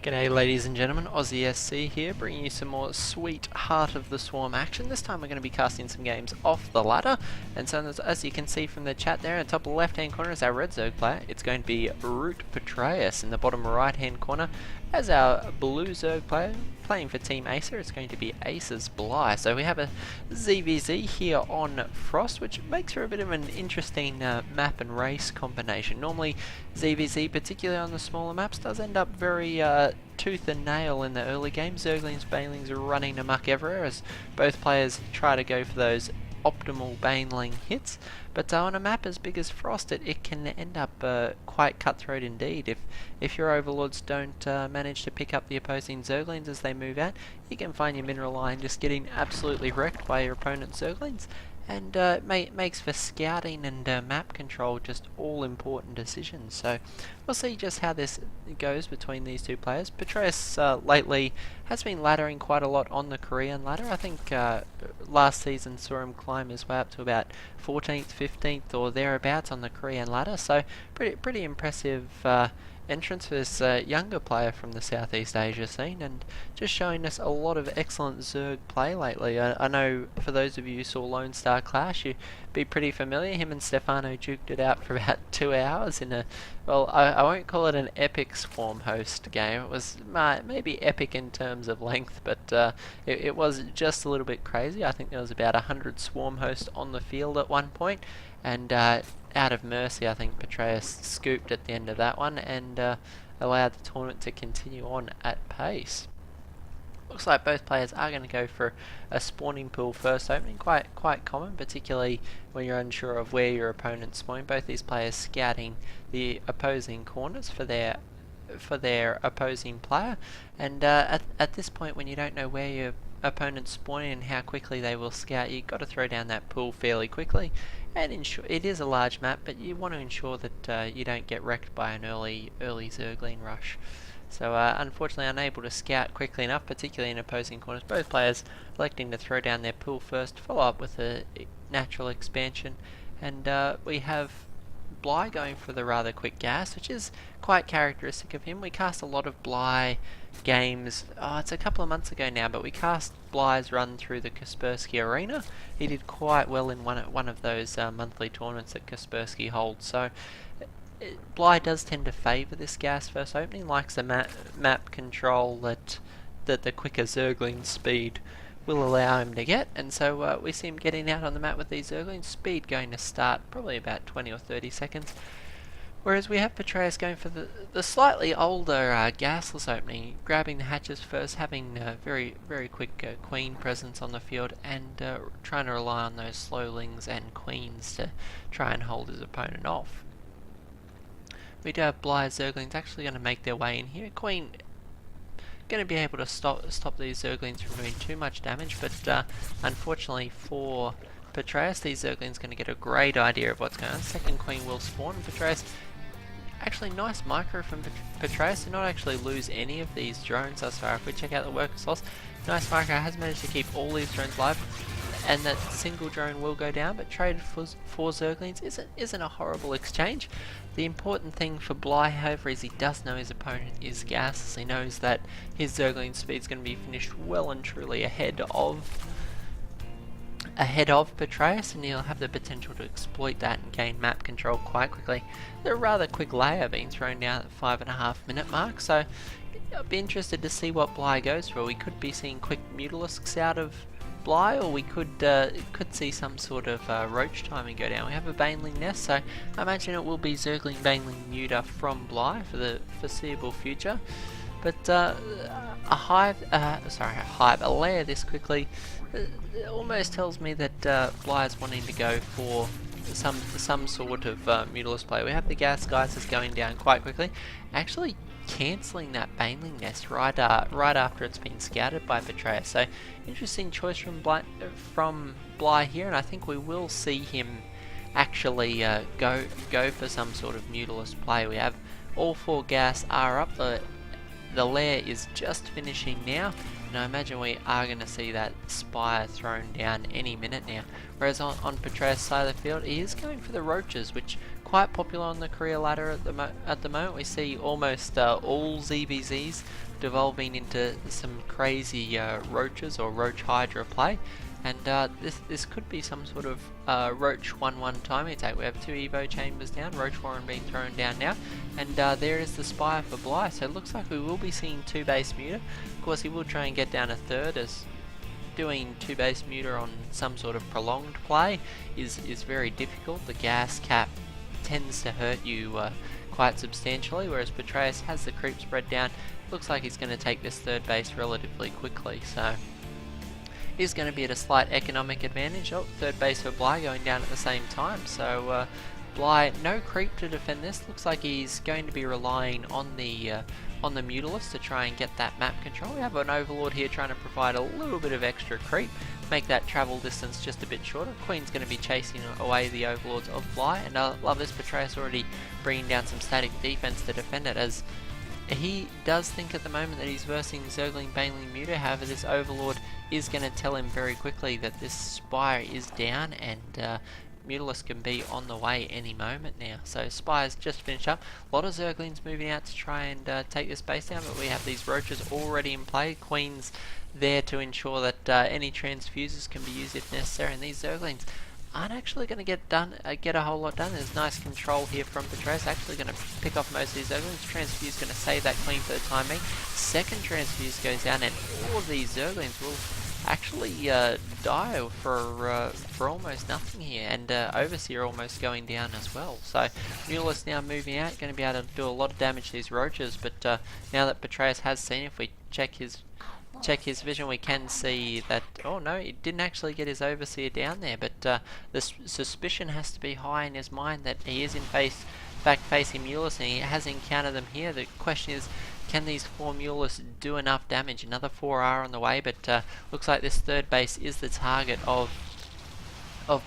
G'day ladies and gentlemen, AussieSC here, bringing you some more sweet Heart of the Swarm action. This time we're going to be casting some games off the ladder, and so as you can see from the chat there, in the top left hand corner is our red Zerg player. It's going to be Bly Vs Patraeus. In the bottom right hand corner, as our blue Zerg player, playing for Team Acer, it's going to be Acer's Bly. So we have a ZvZ here on Frost, which makes for a bit of an interesting map and race combination. Normally ZvZ, particularly on the smaller maps, does end up very tooth and nail in the early game. Zerglings, Banelings are running amok everywhere as both players try to go for those optimal Baneling hits, but on a map as big as Frost, it can end up quite cutthroat indeed. If your overlords don't manage to pick up the opposing Zerglings as they move out, you can find your mineral line just getting absolutely wrecked by your opponent's Zerglings, and makes for scouting and map control just all important decisions. So we'll see just how this goes between these two players. Patraeus lately has been laddering quite a lot on the Korean ladder. I think last season saw him climb his way up to about 14th, 15th or thereabouts on the Korean ladder, so pretty impressive entrance for this younger player from the Southeast Asia scene, and just showing us a lot of excellent Zerg play lately. I know for those of you who saw Lone Star Clash, you'd be pretty familiar. Him and Stefano duked it out for about 2 hours in a, well, I won't call it an epic swarm host game. It was maybe epic in terms of length, but it was just a little bit crazy. I think there was about 100 swarm hosts on the field at one point, and out of mercy, I think Patraeus scooped at the end of that one and allowed the tournament to continue on at pace. Looks like both players are going to go for a spawning pool first opening, quite common, particularly when you're unsure of where your opponent's spawning. Both these players scouting the opposing corners for their opposing player, and at this point, when you don't know where your opponent's spawning and how quickly they will scout, you've got to throw down that pool fairly quickly and ensure it is a large map, but you want to ensure that you don't get wrecked by an early Zergling rush. So unfortunately unable to scout quickly enough, particularly in opposing corners. Both players electing to throw down their pool first, follow up with a natural expansion, and we have Bly going for the rather quick gas, which is quite characteristic of him. We cast a lot of Bly games, it's a couple of months ago now, but we cast Bly's run through the Kaspersky Arena. He did quite well in one of those monthly tournaments that Kaspersky holds, so Bly does tend to favour this gas first opening, likes the map control that the quicker Zergling speed will allow him to get, and so we see him getting out on the map with these Zerglings, speed going to start probably about 20 or 30 seconds, whereas we have Patraeus going for the slightly older gasless opening, grabbing the hatches first, having very quick queen presence on the field, and trying to rely on those slowlings and queens to try and hold his opponent off. We do have Bly's Zerglings actually going to make their way in here. Queen going to be able to stop these Zerglings from doing too much damage, but unfortunately for Patraeus, these Zerglings going to get a great idea of what's going on. Second queen will spawn. Patraeus, actually nice micro from Patraeus to not actually lose any of these drones thus far. If we check out the worker source, nice micro, has managed to keep all these drones alive, and that single drone will go down, but traded for 4 Zerglings isn't a horrible exchange. The important thing for Bly, however, is he does know his opponent is gasless. He knows that his Zergling speed is going to be finished well and truly ahead of Patraeus, and he'll have the potential to exploit that and gain map control quite quickly. There's a rather quick layer being thrown down at the 5.5 minute mark, so I'll be interested to see what Bly goes for. We could be seeing quick Mutalisks out of Bly, or we could see some sort of roach timing go down. We have a Baneling nest, so I imagine it will be Zergling Baneling neuter from Bly for the foreseeable future. But a layer this quickly almost tells me that Bly is wanting to go for some sort of Mutalisk play. We have the gas geysers going down quite quickly, actually cancelling that Baneling nest right after it's been scouted by Patraeus. So interesting choice from Bly here, and I think we will see him actually go for some sort of Mutalisk play. We have all 4 gas are up. The lair is just finishing now, and I imagine we are going to see that spire thrown down any minute now. Whereas on Patraeus' side of the field, he is going for the roaches, which quite popular on the career ladder at the moment. We see almost all ZvZs devolving into some crazy roaches or roach hydra play, and this could be some sort of roach 1-1 timing attack. We have 2 evo chambers down, roach warren being thrown down now, and there is the spire for Bly. So it looks like we will be seeing 2 base muter. Of course, he will try and get down a third, as doing 2 base muter on some sort of prolonged play is very difficult. The gas cap tends to hurt you quite substantially, whereas Patraeus has the creep spread down. Looks like he's going to take this 3rd base relatively quickly, so he's going to be at a slight economic advantage. 3rd base for Bly going down at the same time, so Bly, no creep to defend this. Looks like he's going to be relying on the Mutalisk to try and get that map control. We have an Overlord here trying to provide a little bit of extra creep, make that travel distance just a bit shorter. Queen's going to be chasing away the Overlords of Bly, and I love this. Patraeus already bringing down some static defense to defend it, as he does think at the moment that he's versing Zergling, Baneling, Muta. However, this Overlord is going to tell him very quickly that this Spire is down, and Mutalisk can be on the way any moment now. So Spire's just finished up. A lot of Zerglings moving out to try and take this base down, but we have these roaches already in play. Queen's there to ensure that any transfuses can be used if necessary, and these Zerglings aren't actually going to get a whole lot done. There's nice control here from Patraeus, actually going to pick off most of these Zerglings. Transfuse going to save that Queen for the time being. 2nd transfuse goes down, and all of these Zerglings will actually die for almost nothing here, and Overseer almost going down as well. So Mutalisk now moving out, going to be able to do a lot of damage to these roaches, but now that Patraeus has seen, if we check his vision, we can see that, oh no, he didn't actually get his Overseer down there, but the suspicion has to be high in his mind that he is in fact facing Mutalisk, and he has encountered them here. The question is, can these 4 Mutalisks do enough damage? Another 4 are on the way, but looks like this 3rd base is the target of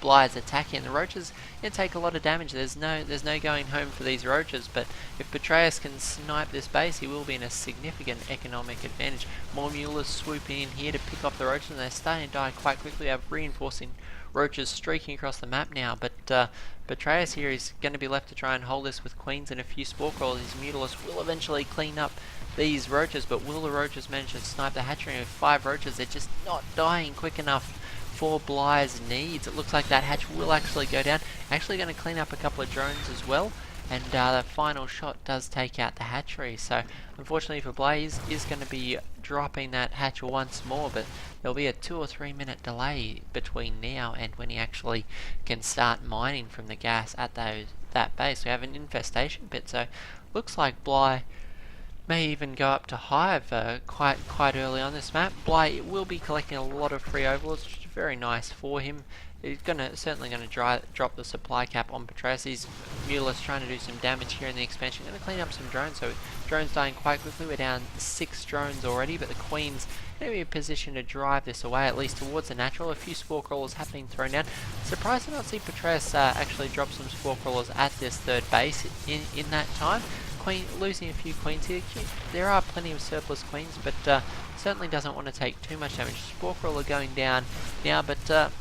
Bly's attack here. And the roaches can take a lot of damage. There's no going home for these roaches, but if Patraeus can snipe this base, he will be in a significant economic advantage. More Mutalisks swooping in here to pick off the roaches, and they're starting to die quite quickly. We have reinforcing roaches streaking across the map now, but Patraeus here is going to be left to try and hold this with Queens and a few Spore Crawlers. His Mutalisk will eventually clean up these roaches, but will the roaches manage to snipe the hatchery? With 5 roaches, they're just not dying quick enough for Bly's needs. It looks like that hatch will actually go down. Actually going to clean up a couple of drones as well, and the final shot does take out the hatchery. So unfortunately for Bly, is going to be dropping that hatch once more, but there'll be a 2 or 3 minute delay between now and when he actually can start mining from the gas at that base. We have an infestation pit, so looks like Bly may even go up to Hive quite early on this map. Bly will be collecting a lot of free Overlords, which is very nice for him. He's certainly going to drop the supply cap on Patraeus. He's Mutalisk trying to do some damage here in the expansion. Going to clean up some drones, so drones dying quite quickly. We're down 6 drones already, but the Queen's going to be in a position to drive this away, at least towards the natural. A few Spore Crawlers have been thrown down. Surprised to not see Patraeus actually drop some Spore Crawlers at this 3rd base in that time. Queen losing a few Queens here. There are plenty of surplus Queens, but certainly doesn't want to take too much damage. Spore Crawler going down now, but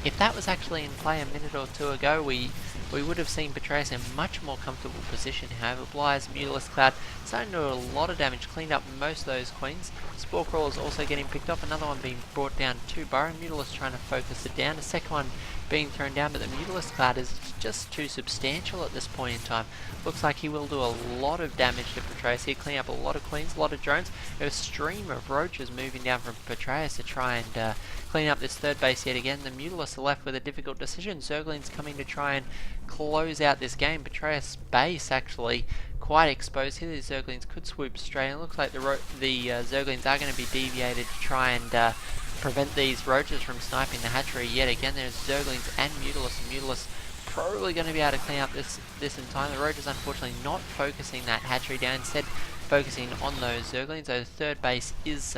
if that was actually in play a minute or 2 ago, we would have seen Patraeus in a much more comfortable position. However, Bly's Mutalisk Cloud starting to do a lot of damage, cleaned up most of those Queens. Spore Crawlers also getting picked off, another one being brought down to Burrow. Mutalisk trying to focus it down, a second one being thrown down, but the Mutalisk Cloud is just too substantial at this point in time. Looks like he will do a lot of damage to Patraeus here, clean up a lot of Queens, a lot of drones. There's a stream of roaches moving down from Patraeus to try and clean up this 3rd base yet again. The Mutalisk are left with a difficult decision. Zergling's coming to try and close out this game. Patraeus' base actually quite exposed here. The Zerglings could swoop straight, and it looks like the Zerglings are going to be deviated to try and prevent these roaches from sniping the hatchery yet again. There's Zerglings and Mutalisk probably going to be able to clean up this in time. The roaches unfortunately not focusing that hatchery down, instead focusing on those Zerglings. So the 3rd base is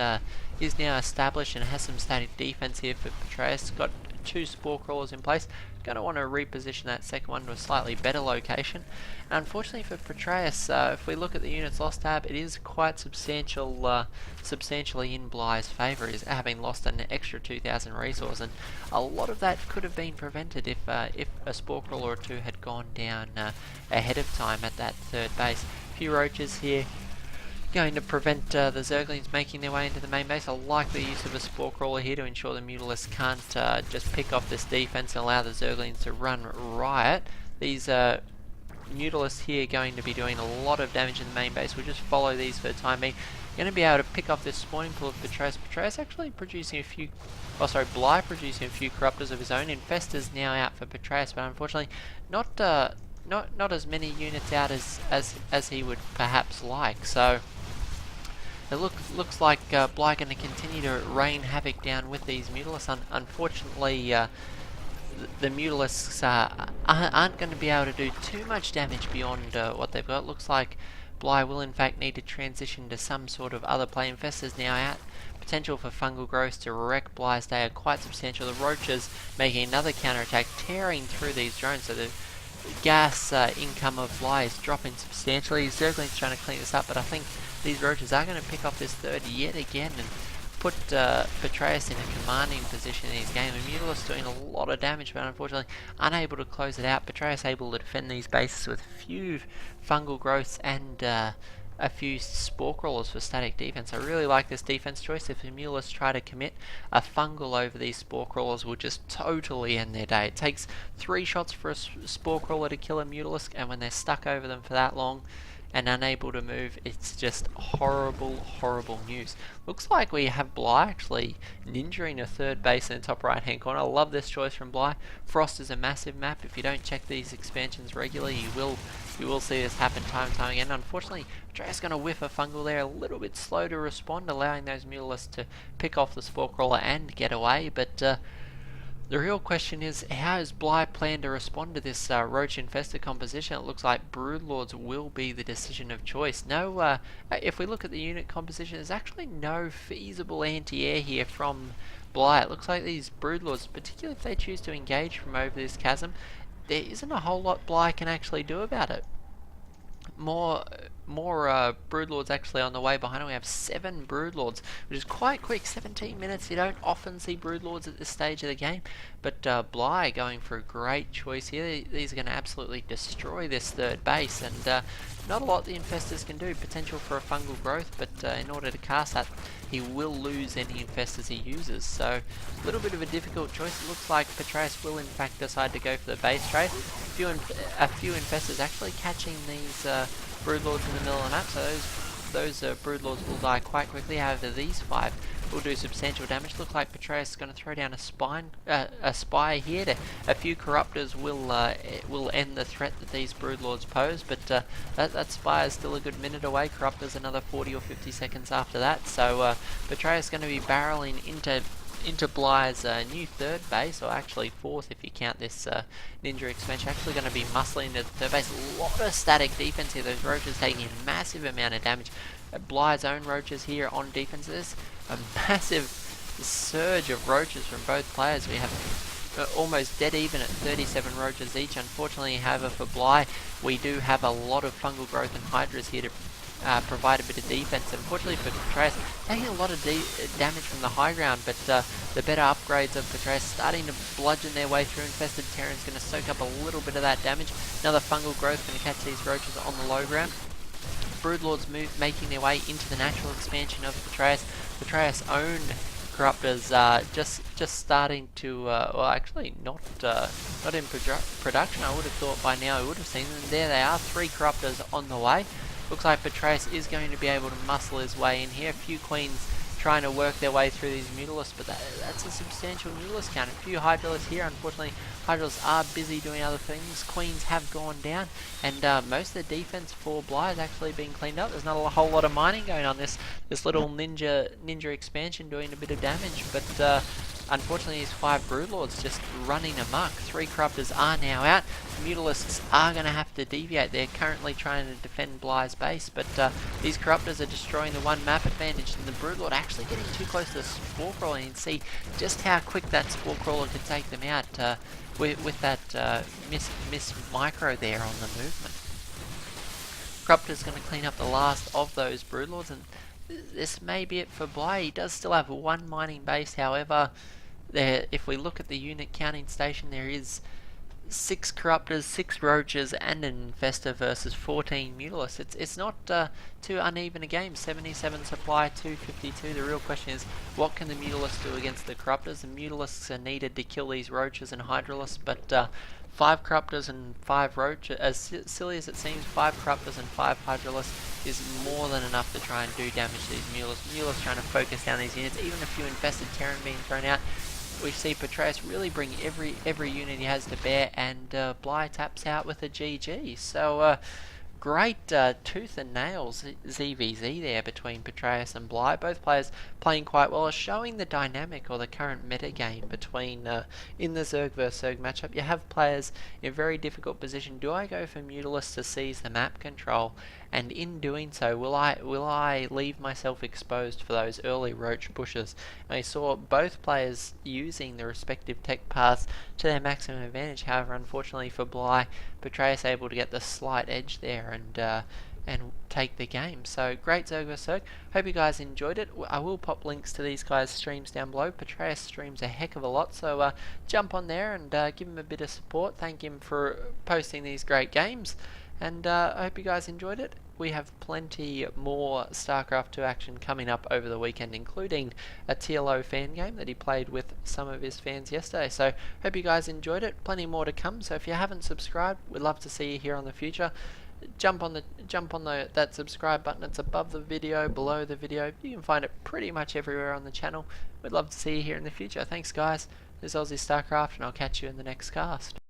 now established and has some static defense here for Patraeus. Got 2 spore crawlers in place. Going to want to reposition that second one to a slightly better location. And unfortunately for Patraeus, if we look at the units lost tab, it is quite substantially in Bly's favour, is having lost an extra 2,000 resource, and a lot of that could have been prevented if a spore crawler or two had gone down ahead of time at that third base. A few roaches here going to prevent the Zerglings making their way into the main base. I like the use of a spore crawler here to ensure the Mutalisks can't just pick off this defense and allow the Zerglings to run riot. These Mutalisks here going to be doing a lot of damage in the main base. We'll just follow these for the time being. Going to be able to pick off this spawning pool of Patraeus. Patraeus actually producing a few, Bly producing a few corruptors of his own. Infestors now out for Patraeus, but unfortunately not as many units out as he would perhaps like. So it looks like Bly going to continue to rain havoc down with these Mutalisks. Unfortunately, the Mutalisks aren't going to be able to do too much damage beyond what they've got. Looks like Bly will in fact need to transition to some sort of other play. Infestors now out. Potential for fungal growth to wreck Bly's day are quite substantial. The Roaches making another counterattack, tearing through these drones. So the gas income of Bly is dropping substantially. Zergling's trying to clean this up, but I think these Roaches are going to pick up this third yet again and put Patraeus in a commanding position in his game. And Mutalisks doing a lot of damage, but unfortunately unable to close it out. Patraeus able to defend these bases with a few fungal growths and a few spore crawlers for static defense. I really like this defense choice. If the Mutalisks try to commit a fungal over these spore crawlers, will just totally end their day. It takes 3 shots for a spore crawler to kill a Mutalisk, and when they're stuck over them for that long and unable to move, it's just horrible news. Looks like we have Bly actually ninjaing a third base in the top right hand corner. I love this choice from Bly. Frost is a massive map. If you don't check these expansions regularly, you will see this happen time and time again. Unfortunately, Patraeus going to whiff a fungal there, a little bit slow to respond, allowing those Mutalisks to pick off the spore crawler and get away. But the real question is, how does Bly plan to respond to this roach infested composition? It looks like Broodlords will be the decision of choice. No, if we look at the unit composition, there's actually no feasible anti-air here from Bly. It looks like these Broodlords, particularly if they choose to engage from over this chasm, there isn't a whole lot Bly can actually do about it. More Broodlords actually on the way behind. We have 7 Broodlords, which is quite quick. 17 minutes. You don't often see Broodlords at this stage of the game, but Bly going for a great choice here. These are going to absolutely destroy this third base, and not a lot the Infestors can do. Potential for a fungal growth, but in order to cast that, he will lose any Infestors he uses. So a little bit of a difficult choice. It looks like Patraeus will in fact decide to go for the base trade. A few Infestors actually catching these Broodlords in the middle of the map, so those Broodlords will die quite quickly. However, these 5 will do substantial damage. Look like Patraeus is going to throw down a spire here. A few Corruptors will end the threat that these Broodlords pose, but that spire is still a good minute away. Corruptors another 40 or 50 seconds after that. So Patraeus is going to be barreling into Bly's new third base, or actually 4th if you count this ninja expansion. Actually going to be muscling into the third base. A lot of static defense here. Those Roaches taking a massive amount of damage. Bly's own Roaches here on defense. There's a massive surge of Roaches from both players. We have almost dead even at 37 Roaches each. Unfortunately, however, for Bly, we do have a lot of fungal growth and Hydras here to provide a bit of defense. Unfortunately for Patraeus, taking a lot of damage from the high ground, but the better upgrades of Patraeus starting to bludgeon their way through. Infested Terran's going to soak up a little bit of that damage. Another fungal growth going to catch these Roaches on the low ground. Broodlords making their way into the natural expansion of Patraeus. Patraeus' own Corruptors just starting to, well, actually not in production. I would have thought by now I would have seen them. There they are, 3 Corruptors on the way. Looks like Patraeus is going to be able to muscle his way in here. A few Queens trying to work their way through these Mutalisks, but that's a substantial Mutalisk count. A few Hydralisks here. Unfortunately, Hydralisks are busy doing other things. Queens have gone down, and most of the defense for Bly has actually been cleaned up. There's not a whole lot of mining going on. This little ninja expansion doing a bit of damage, but unfortunately these 5 Broodlords just running amok. 3 Corruptors are now out. Mutalisks are going to have to deviate. They're currently trying to defend Bly's base, but these Corruptors are destroying the 1 map advantage, and the Broodlord actually getting too close to the Spore Crawler. And you can see just how quick that Spore Crawler could take them out with that miss micro there on the movement. Corruptor's going to clean up the last of those Broodlords, and this may be it for Bly. He does still have 1 mining base, however, if we look at the unit counting station, there is 6 Corruptors, 6 Roaches, and an Infestor versus 14 Mutalisks. It's not too uneven a game. 77 supply, 252. The real question is, what can the Mutalisks do against the Corruptors? The Mutalisks are needed to kill these Roaches and Hydralisks, but 5 Corruptors and 5 Roaches, as silly as it seems, 5 Corruptors and 5 Hydralisks is more than enough to try and do damage to these Mutalisks. Mutalisks trying to focus down these units, even a few Infested Terran being thrown out. We see Patraeus really bring every unit he has to bear, and Bly taps out with a GG. So great tooth and nails ZvZ there between Patraeus and Bly. Both players playing quite well, showing the dynamic or the current meta game between in the Zerg vs Zerg matchup. You have players in a very difficult position. Do I go for Mutalisks to seize the map control? And in doing so, will I leave myself exposed for those early Roach pushes? And we saw both players using the respective tech paths to their maximum advantage. However, unfortunately for Bly, Patraeus able to get the slight edge there and take the game. So great Zerg vs Zerg. Hope you guys enjoyed it. I will pop links to these guys' streams down below. Patraeus streams a heck of a lot, so jump on there and give him a bit of support. Thank him for posting these great games. And I hope you guys enjoyed it. We have plenty more StarCraft 2 action coming up over the weekend, including a TLO fan game that he played with some of his fans yesterday. So hope you guys enjoyed it. Plenty more to come. So if you haven't subscribed, we'd love to see you here on the future. Jump on that subscribe button. It's above the video, below the video. You can find it pretty much everywhere on the channel. We'd love to see you here in the future. Thanks guys. This is Aussie StarCraft, and I'll catch you in the next cast.